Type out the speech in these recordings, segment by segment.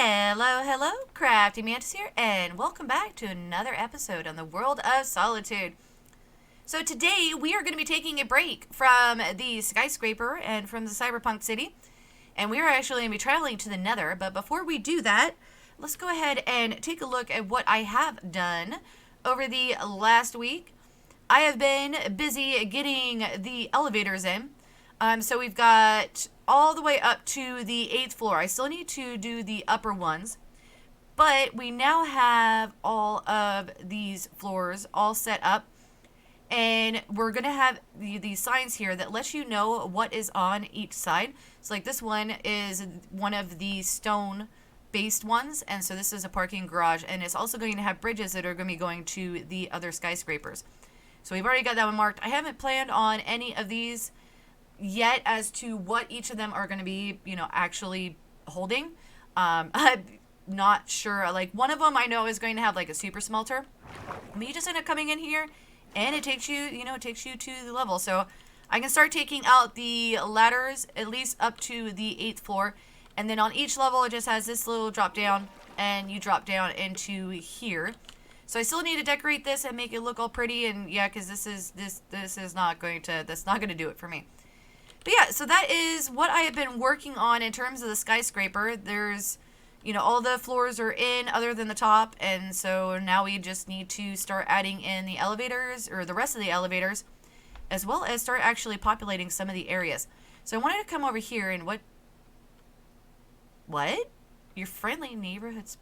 Hello, hello, CraftingMantis here, and welcome back to another episode on the World of Solitude. So today we are going to be taking a break from the skyscraper and from the cyberpunk city, and we are actually going to be traveling to the Nether. But before we do that, let's go ahead and take a look at what I have done over the last week. I have been busy getting the elevators in. So we've got all the way up to the 8th floor. I still need to do the upper ones, but we now have all of these floors all set up, and we're going to have these signs here that let you know what is on each side. So like this one is one of the stone based ones, and so this is a parking garage, and it's also going to have bridges that are going to be going to the other skyscrapers. So we've already got that one marked. I haven't planned on any of these yet as to what each of them are going to be, actually holding. I'm not sure. Like one of them I know is going to have like a super smelter. But you just end up coming in here and it takes you, it takes you to the level. So I can start taking out the ladders at least up to the 8th floor. And then on each level it just has this little drop down and you drop down into here. So I still need to decorate this and make it look all pretty, and yeah, because this is not going to, that's not going to do it for me. But yeah, so that is what I have been working on in terms of the skyscraper. There's, all the floors are in other than the top, and so now we just need to start adding in the elevators, or the rest of the elevators, as well as start actually populating some of the areas. So I wanted to come over here and what? Your friendly neighborhoods.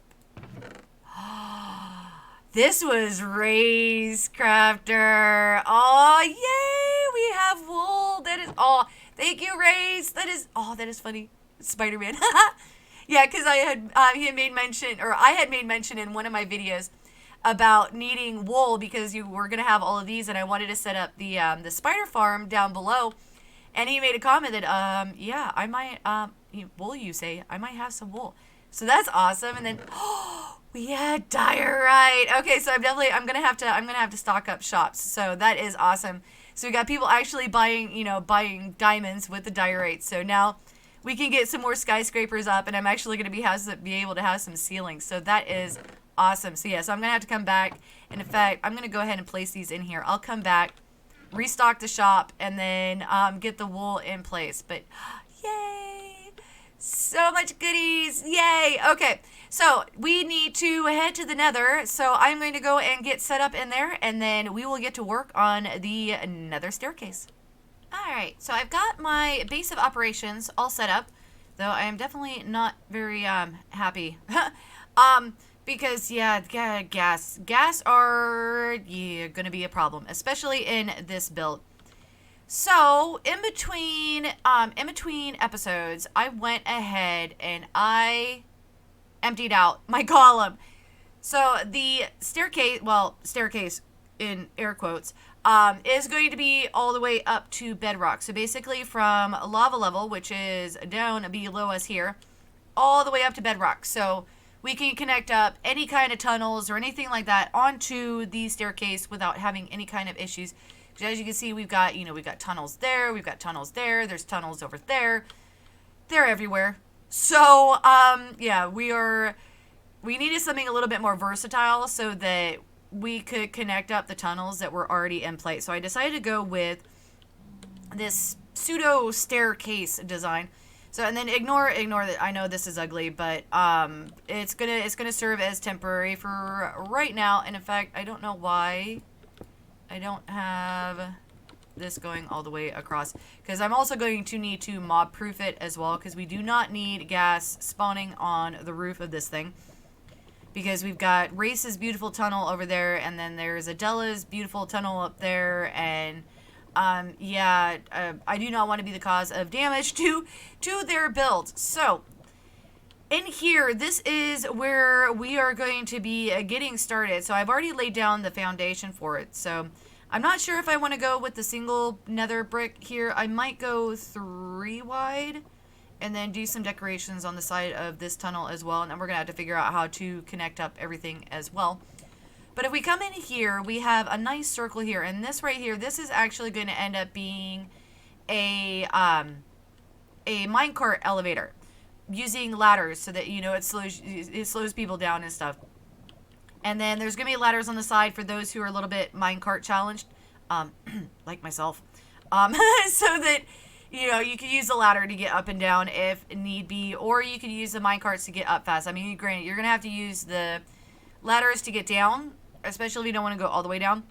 This was Ray's Crafter. Oh, yay! We have wool. That is, thank you, Ray's. That is funny. Spider-Man. Yeah, because I had made mention in one of my videos about needing wool because you were gonna have all of these, and I wanted to set up the spider farm down below, and he made a comment that yeah, I might wool, you say, I might have some wool. So that's awesome. And then we had diorite. Okay, so I'm gonna have to stock up shops. So that is awesome. So we got people actually buying diamonds with the diorite. So now we can get some more skyscrapers up, and I'm actually gonna be able to have some ceilings. So that is awesome. So yeah, so I'm gonna have to come back, and in fact, I'm gonna go ahead and place these in here. I'll come back, restock the shop, and then get the wool in place. But yay! So much goodies. Yay. Okay. So we need to head to the Nether. So I'm going to go and get set up in there, and then we will get to work on the Nether staircase. All right. So I've got my base of operations all set up, though I am definitely not very happy. Because yeah, gas are going to be a problem, especially in this build. So in between episodes, I went ahead and I emptied out my column. So the staircase in air quotes, is going to be all the way up to bedrock. So basically from lava level, which is down below us here, all the way up to bedrock. So we can connect up any kind of tunnels or anything like that onto the staircase without having any kind of issues. As you can see, we've got tunnels there, we've got tunnels there, there's tunnels over there. They're everywhere. So, yeah, we needed something a little bit more versatile so that we could connect up the tunnels that were already in place. So I decided to go with this pseudo staircase design. So, and then ignore that. I know this is ugly, but it's gonna serve as temporary for right now. And in fact, I don't know why I don't have this going all the way across, because I'm also going to need to mob proof it as well, because we do not need gas spawning on the roof of this thing, because we've got Race's beautiful tunnel over there, and then there's Adela's beautiful tunnel up there, and yeah, I do not want to be the cause of damage to their build. So in here, this is where we are going to be getting started. So I've already laid down the foundation for it. So I'm not sure if I want to go with the single nether brick here. I might go 3 wide and then do some decorations on the side of this tunnel as well. And then we're going to have to figure out how to connect up everything as well. But if we come in here, we have a nice circle here. And this right here, this is actually going to end up being a minecart elevator. using ladders so that, you know, it slows people down and stuff. And then there's going to be ladders on the side for those who are a little bit minecart challenged, like myself. So that, you know, you can use the ladder to get up and down if need be, or you can use the minecarts to get up fast. I mean, granted, you're going to have to use the ladders to get down, especially if you don't want to go all the way down.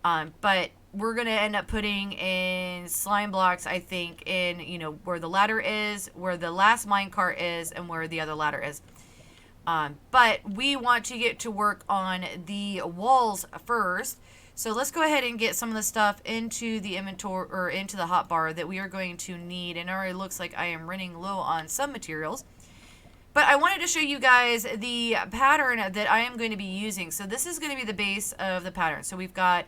But we're going to end up putting in slime blocks, I think, in, you know, where the ladder is, where the last minecart is, and where the other ladder is. But we want to get to work on the walls first. So let's go ahead and get some of the stuff into the inventory, or into the hotbar that we are going to need. And it already looks like I am running low on some materials. But I wanted to show you guys the pattern that I am going to be using. So this is going to be the base of the pattern. So we've got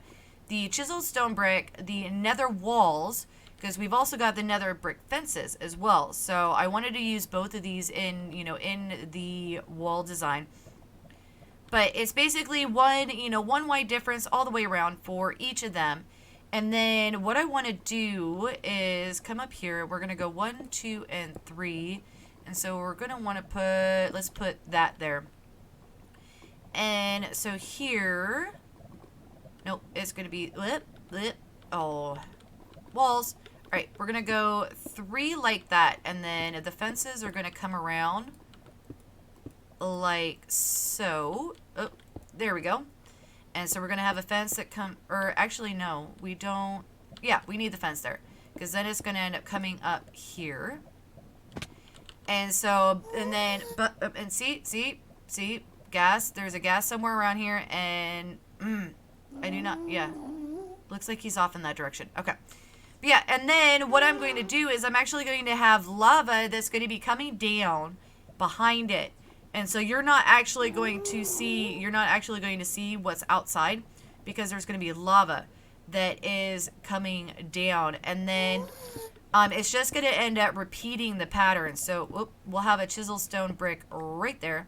the chiseled stone brick, the nether walls, because we've also got the nether brick fences as well. So I wanted to use both of these in, you know, in the wall design. But it's basically one wide difference all the way around for each of them. And then what I want to do is come up here. We're going to go 1, 2, and 3. And so we're going to want to put, let's put that there. And so here, nope, it's going to be, walls. All right, we're going to go 3 like that. And then the fences are going to come around like so. Oh, there we go. And so we're going to have a fence that or actually no, we don't. Yeah, we need the fence there, because then it's going to end up coming up here. And so, and then, and see, gas. There's a gas somewhere around here, and I do not, yeah. Looks like he's off in that direction. Okay. But yeah, and then what I'm going to do is I'm actually going to have lava that's going to be coming down behind it. And so you're not actually going to see what's outside, because there's going to be lava that is coming down. And then it's just going to end up repeating the pattern. So we'll have a chiseled stone brick right there.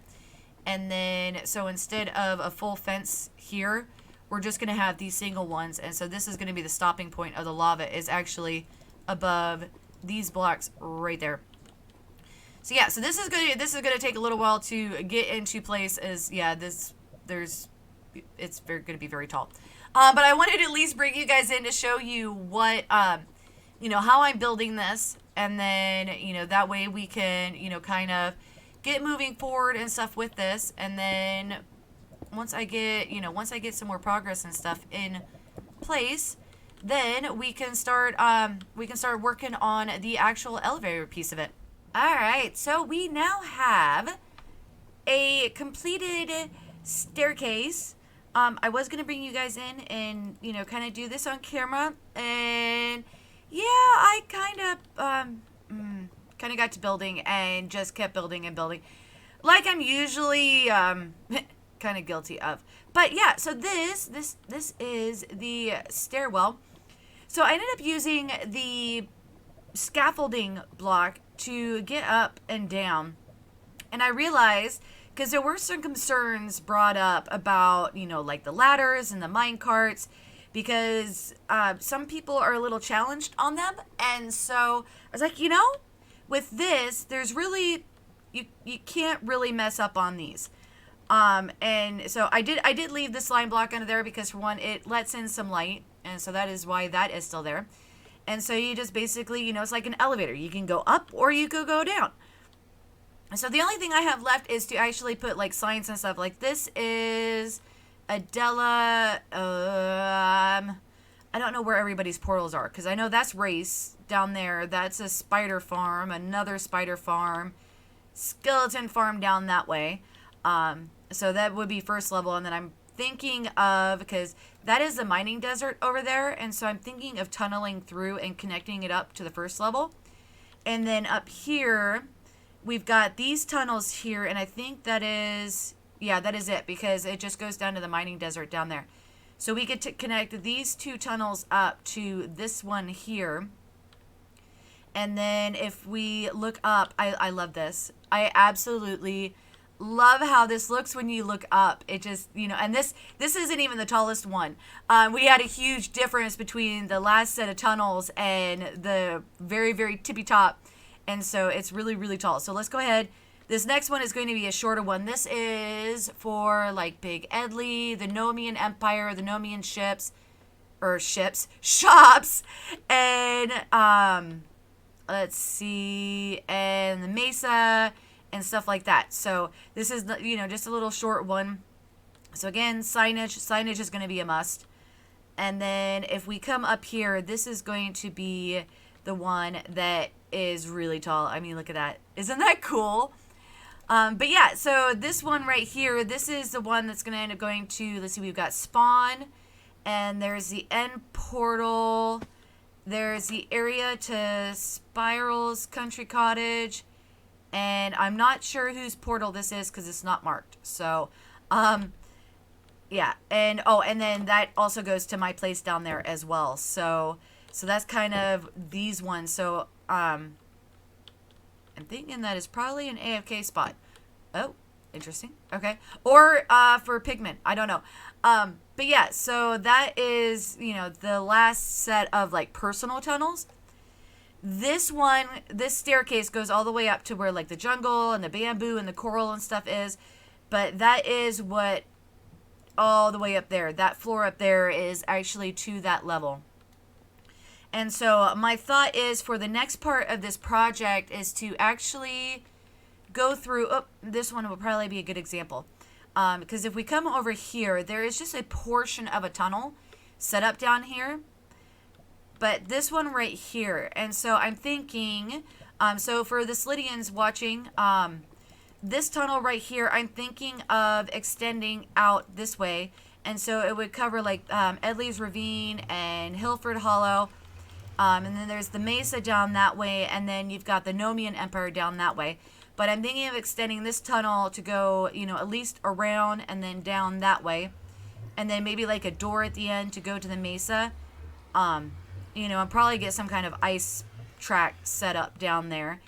And then, so instead of a full fence here, we're just going to have these single ones. And so this is going to be the stopping point of the lava, is actually above these blocks right there. So yeah, so this is going to take a little while to get into place, as yeah, it's going to be very tall. But I wanted to at least bring you guys in to show you what you know, how I'm building this, and then, you know, that way we can, you know, kind of get moving forward and stuff with this. And then once I get some more progress and stuff in place, then we can start working on the actual elevator piece of it. All right, so we now have a completed staircase. I was going to bring you guys in and, you know, kind of do this on camera. And, yeah, I kind of got to building and just kept building and building, like I'm usually kind of guilty of. But, yeah, so this is the stairwell. So I ended up using the scaffolding block to get up and down. And I realized, because there were some concerns brought up about, you know, like the ladders and the mine carts, because some people are a little challenged on them. And so I was like, you know, with this, there's really, you can't really mess up on these. And so I did leave the slime block under there because, for one, it lets in some light, and so that is why that is still there. And so you just basically, you know, it's like an elevator. You can go up or you could go down. So the only thing I have left is to actually put like signs and stuff. Like this is Adela. I don't know where everybody's portals are, because I know that's Race down there. That's a spider farm, another spider farm, skeleton farm down that way. So that would be first level. And then I'm thinking of, because that is the mining desert over there, and so I'm thinking of tunneling through and connecting it up to the first level. And then up here we've got these tunnels here, and I think that is it, because it just goes down to the mining desert down there. So we get to connect these 2 tunnels up to this one here. And then if we look up, I love this. I absolutely love how this looks when you look up. It just, you know, and this isn't even the tallest one. We had a huge difference between the last set of tunnels and the very, very tippy top. And so it's really, really tall. So let's go ahead. This next one is going to be a shorter one. This is for like Big Edley, the Nomian Empire, the Nomian shops, and let's see, and the Mesa and stuff like that. So this is just a little short one. So again, signage is going to be a must. And then if we come up here, this is going to be the one that is really tall. I mean, look at that. Isn't that cool? But yeah, so this one right here, this is the one that's going to end up going to, let's see, we've got Spawn, and there's the end portal, there's the area to Spiral's Country Cottage, and I'm not sure whose portal this is because it's not marked. So, yeah, and then that also goes to my place down there as well. So that's kind of these ones. So, I'm thinking that is probably an AFK spot. Oh, interesting. Okay. Or for Pigment. I don't know. But yeah, so that is, the last set of like personal tunnels. This staircase goes all the way up to where like the jungle and the bamboo and the coral and stuff is. But that is what all the way up there. That floor up there is actually to that level. And so my thought is for the next part of this project is to actually go through, this one will probably be a good example. Because if we come over here, there is just a portion of a tunnel set up down here. But this one right here, and so I'm thinking, so for the Slidians watching, this tunnel right here, I'm thinking of extending out this way. And so it would cover like Edley's Ravine and Hilford Hollow. And then there's the Mesa down that way, and then you've got the Nomian Empire down that way. But I'm thinking of extending this tunnel to go, at least around and then down that way. And then maybe like a door at the end to go to the Mesa. And probably get some kind of ice track set up down there.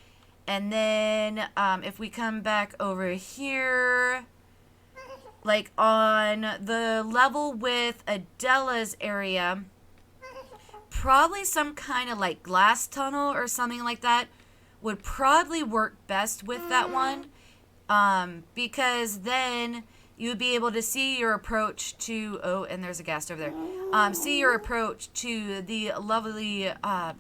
And then if we come back over here, like on the level with Adela's area, probably some kind of like glass tunnel or something like that would probably work best with that one, because then you would be able to see your approach to, and there's a ghast over there, see your approach to the lovely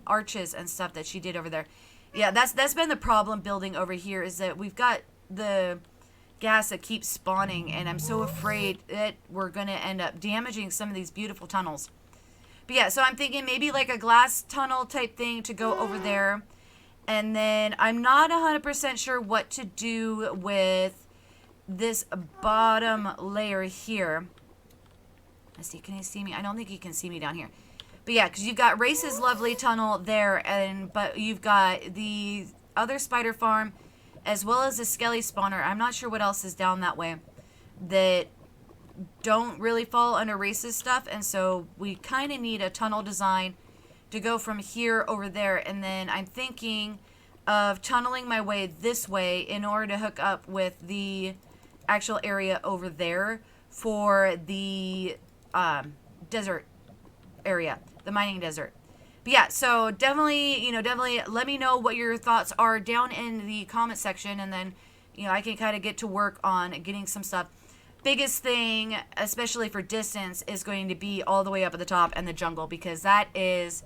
arches and stuff that she did over there. Yeah, that's been the problem building over here, is that we've got the ghast that keeps spawning, and I'm so afraid that we're going to end up damaging some of these beautiful tunnels. But yeah, so I'm thinking maybe like a glass tunnel type thing to go over there. And then I'm not 100% sure what to do with this bottom layer here. Let's see, can you see me? I don't think you can see me down here. But yeah, because you've got Race's lovely tunnel there, but you've got the other spider farm as well as the Skelly spawner. I'm not sure what else is down that way that don't really fall under Race's stuff, and so we kind of need a tunnel design to go from here over there. And then I'm thinking of tunneling my way this way in order to hook up with the actual area over there for the desert area, the mining desert. But yeah, so definitely let me know what your thoughts are down in the comment section, and then I can kind of get to work on getting some stuff. Biggest thing, especially for distance, is going to be all the way up at the top and the jungle, because that is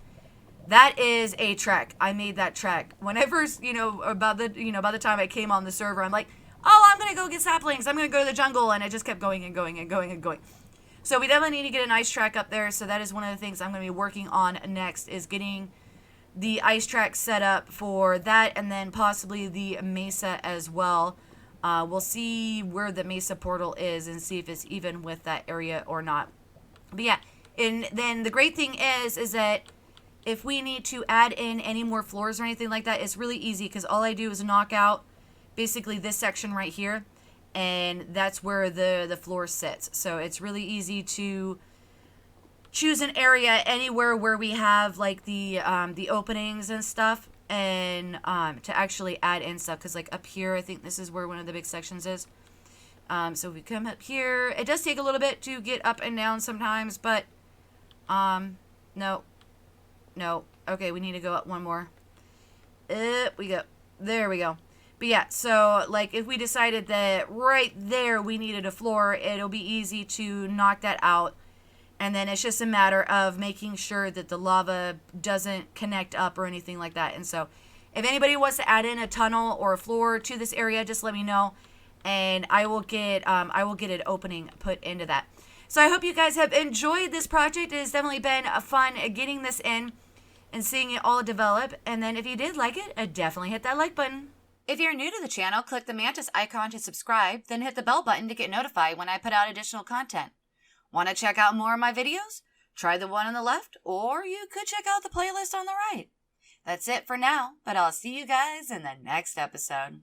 a trek. I made that trek. Whenever, by the time I came on the server, I'm like, oh, I'm going to go get saplings. I'm going to go to the jungle. And I just kept going and going and going and going. So we definitely need to get an ice track up there. So that is one of the things I'm going to be working on next, is getting the ice track set up for that, and then possibly the Mesa as well. We'll see where the Mesa portal is and see if it's even with that area or not. But yeah, and then the great thing is that if we need to add in any more floors or anything like that, it's really easy, because all I do is knock out basically this section right here, and that's where the floor sits. So it's really easy to choose an area anywhere where we have like the openings and stuff, and to actually add in stuff, because like up here, I think this is where one of the big sections is. So we come up here. It does take a little bit to get up and down sometimes, but no. Okay, we need to go up one more. Up we go. There we go. But yeah, so like if we decided that right there we needed a floor, it'll be easy to knock that out. And then it's just a matter of making sure that the lava doesn't connect up or anything like that. And so if anybody wants to add in a tunnel or a floor to this area, just let me know. And I will get an opening put into that. So I hope you guys have enjoyed this project. It has definitely been fun getting this in and seeing it all develop. And then if you did like it, definitely hit that like button. If you're new to the channel, click the Mantis icon to subscribe, then hit the bell button to get notified when I put out additional content. Want to check out more of my videos? Try the one on the left, or you could check out the playlist on the right. That's it for now, but I'll see you guys in the next episode.